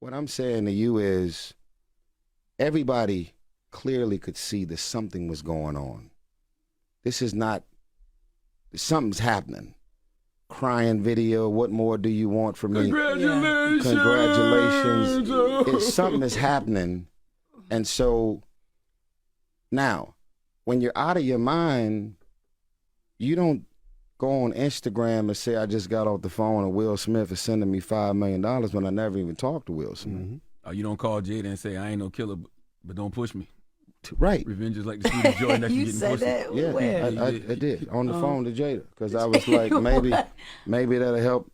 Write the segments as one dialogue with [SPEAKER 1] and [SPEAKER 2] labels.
[SPEAKER 1] What I'm saying to you is everybody clearly could see that something was going on. This is not, something's happening. Crying video, what more do you want from me?
[SPEAKER 2] Congratulations.
[SPEAKER 1] Congratulations. Something is happening. And so now, when you're out of your mind, you don't go on Instagram and say, I just got off the phone and Will Smith is sending me $5 million when I never even talked to Will Smith.
[SPEAKER 2] Mm-hmm. Oh, you don't call Jada and say, I ain't no killer, but don't push me.
[SPEAKER 1] Right.
[SPEAKER 2] Revenge is like the sweetest joy next to
[SPEAKER 3] You
[SPEAKER 2] getting
[SPEAKER 3] said
[SPEAKER 2] pussy.
[SPEAKER 3] that?
[SPEAKER 1] Yeah,
[SPEAKER 3] Where?
[SPEAKER 1] I did on the phone to Jada because I was like, maybe that'll help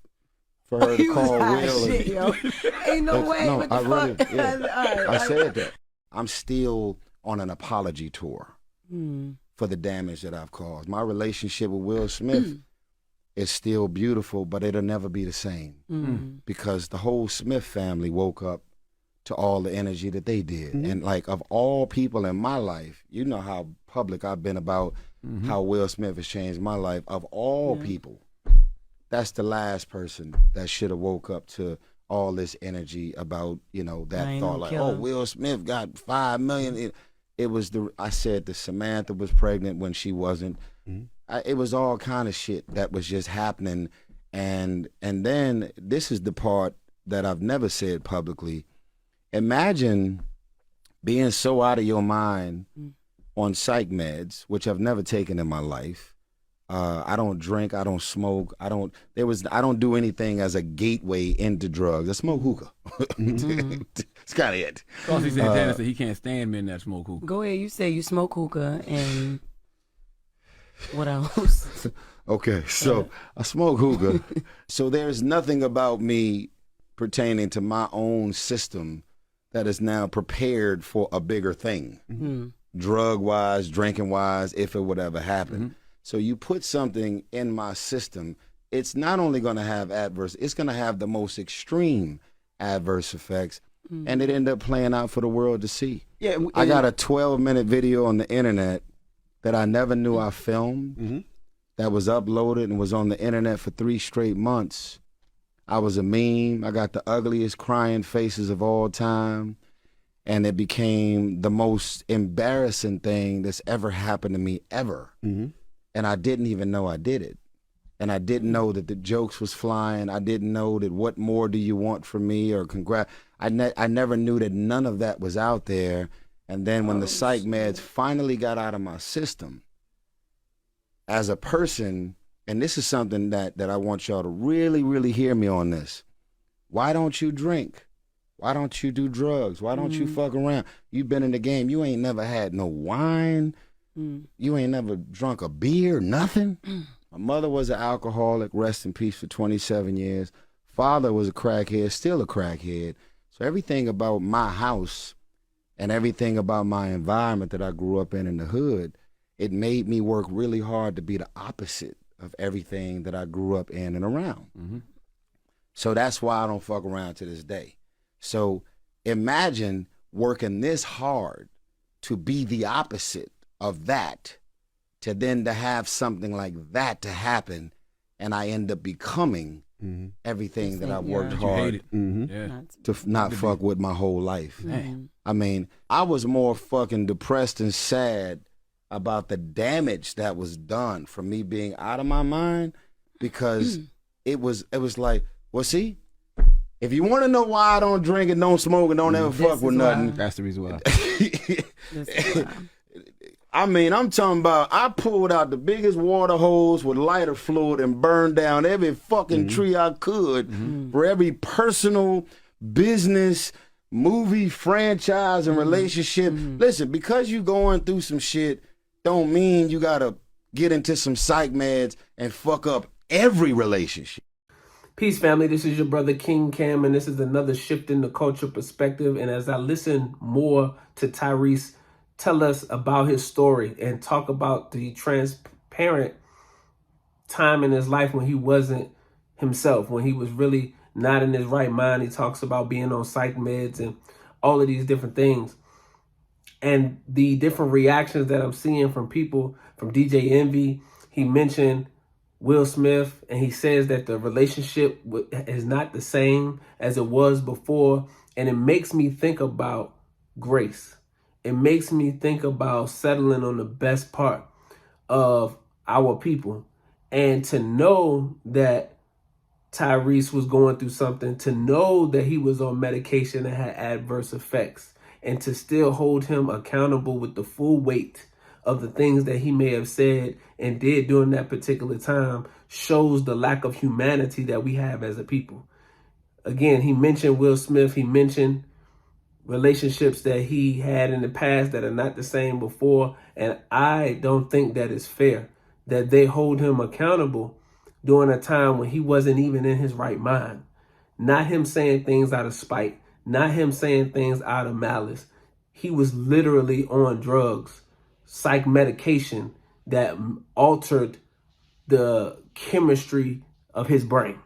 [SPEAKER 1] for her to call Will.
[SPEAKER 3] Shit, yo. Ain't no way.
[SPEAKER 1] No,
[SPEAKER 3] what the
[SPEAKER 1] I
[SPEAKER 3] fuck?
[SPEAKER 1] really, yeah.
[SPEAKER 3] Right.
[SPEAKER 1] I said that. I'm still on an apology tour for the damage that I've caused. My relationship with Will Smith is still beautiful, but it'll never be the same because the whole Smith family woke up to all the energy that they did. And like, of all people in my life, you know how public I've been about how Will Smith has changed my life. Of all people, that's the last person that should have woke up to all this energy about, you know, that thought like, oh, Will Smith got $5 million. It was I said that Samantha was pregnant when she wasn't. It was all kind of shit that was just happening. And then this is the part that I've never said publicly. Imagine being so out of your mind on psych meds, which I've never taken in my life. I don't drink, I don't smoke, I don't do anything as a gateway into drugs. I smoke hookah. It's kind of it.
[SPEAKER 2] Saucy Santana said he can't stand men that smoke hookah.
[SPEAKER 3] Go ahead, you say you smoke hookah and what else?
[SPEAKER 1] Okay, so I smoke hookah. So there's nothing about me pertaining to my own system that is now prepared for a bigger thing, drug-wise, drinking-wise, if it would ever happen. So you put something in my system, it's not only going to have it's going to have the most extreme adverse effects, and it ended up playing out for the world to see. Yeah, I got a 12-minute video on the internet that I never knew I filmed that was uploaded and was on the internet for 3 straight months. I was a meme. I got the ugliest crying faces of all time. And it became the most embarrassing thing that's ever happened to me ever. And I didn't even know I did it. And I didn't know that the jokes was flying. I didn't know that what more do you want from me or congrats. I never knew that none of that was out there. And then when the psych meds finally got out of my system, as a person, and this is something that I want y'all to really, really hear me on this. Why don't you drink? Why don't you do drugs? Why don't you fuck around? You've been in the game. You ain't never had no wine. You ain't never drunk a beer, nothing. My mother was an alcoholic, rest in peace, for 27 years. Father was a crackhead, still a crackhead. So everything about my house and everything about my environment that I grew up in the hood, it made me work really hard to be the opposite of everything that I grew up in and around. So that's why I don't fuck around to this day. So imagine working this hard to be the opposite of that, to then to have something like that to happen, and I end up becoming everything that I worked hard to not fuck with my whole life. I mean, I was more fucking depressed and sad about the damage that was done from me being out of my mind, because it was like, well, see, if you want to know why I don't drink and don't smoke and don't ever fuck with nothing,
[SPEAKER 2] that's the reason why.
[SPEAKER 1] I mean, I'm talking about, I pulled out the biggest water hose with lighter fluid and burned down every fucking tree I could for every personal, business, movie, franchise, and relationship. Listen, because you going through some shit don't mean you gotta get into some psych meds and fuck up every relationship.
[SPEAKER 4] Peace, family. This is your brother King Cam, and this is another Shift in the Culture perspective. And as I listen more to Tyrese tell us about his story and talk about the transparent time in his life when he wasn't himself, when he was really not in his right mind. He talks about being on psych meds and all of these different things. And the different reactions that I'm seeing from people, from DJ Envy, he mentioned Will Smith, and he says that the relationship is not the same as it was before And it makes me think about grace. It makes me think about settling on the best part of our people. And to know that Tyrese was going through something, to know that he was on medication that had adverse effects, and to still hold him accountable with the full weight of the things that he may have said and did during that particular time shows the lack of humanity that we have as a people. Again, he mentioned Will Smith. He mentioned relationships that he had in the past that are not the same before. And I don't think that is fair that they hold him accountable during a time when he wasn't even in his right mind. Not him saying things out of spite, not him saying things out of malice. He was literally on drugs, psych medication that altered the chemistry of his brain.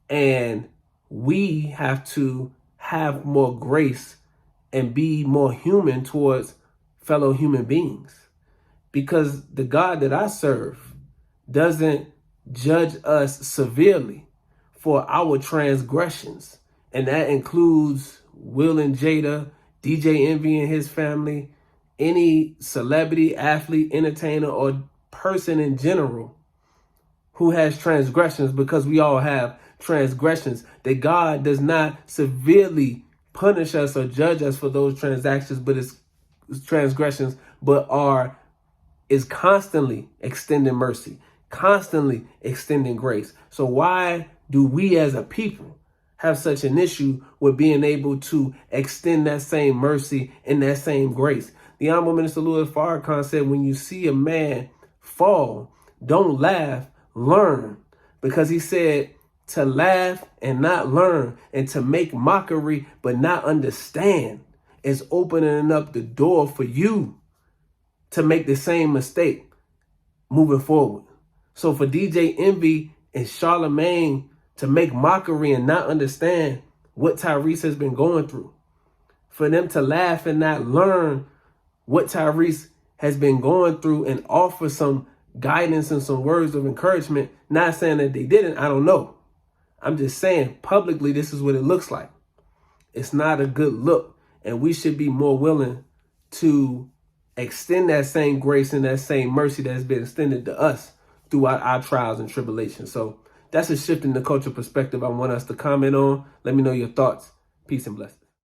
[SPEAKER 4] And we have to have more grace and be more human towards fellow human beings, because the God that I serve doesn't judge us severely for our transgressions. And that includes Will and Jada, DJ Envy and his family, any celebrity, athlete, entertainer, or person in general who has transgressions, because we all have transgressions. That God does not severely punish us or judge us for those transactions, but it's transgressions, but is constantly extending mercy, constantly extending grace. So why do we as a people have such an issue with being able to extend that same mercy and that same grace? The Honorable Minister Louis Farrakhan said, when you see a man fall, don't laugh, learn. Because he said to laugh and not learn, and to make mockery but not understand, is opening up the door for you to make the same mistake moving forward. So for DJ Envy and Charlemagne to make mockery and not understand what Tyrese has been going through, for them to laugh and not learn what Tyrese has been going through and offer some guidance and some words of encouragement, not saying that they didn't, I don't know. I'm just saying publicly, this is what it looks like. It's not a good look. And we should be more willing to extend that same grace and that same mercy that has been extended to us throughout our trials and tribulations. So that's a shift in the culture perspective I want us to comment on. Let me know your thoughts. Peace and blessings.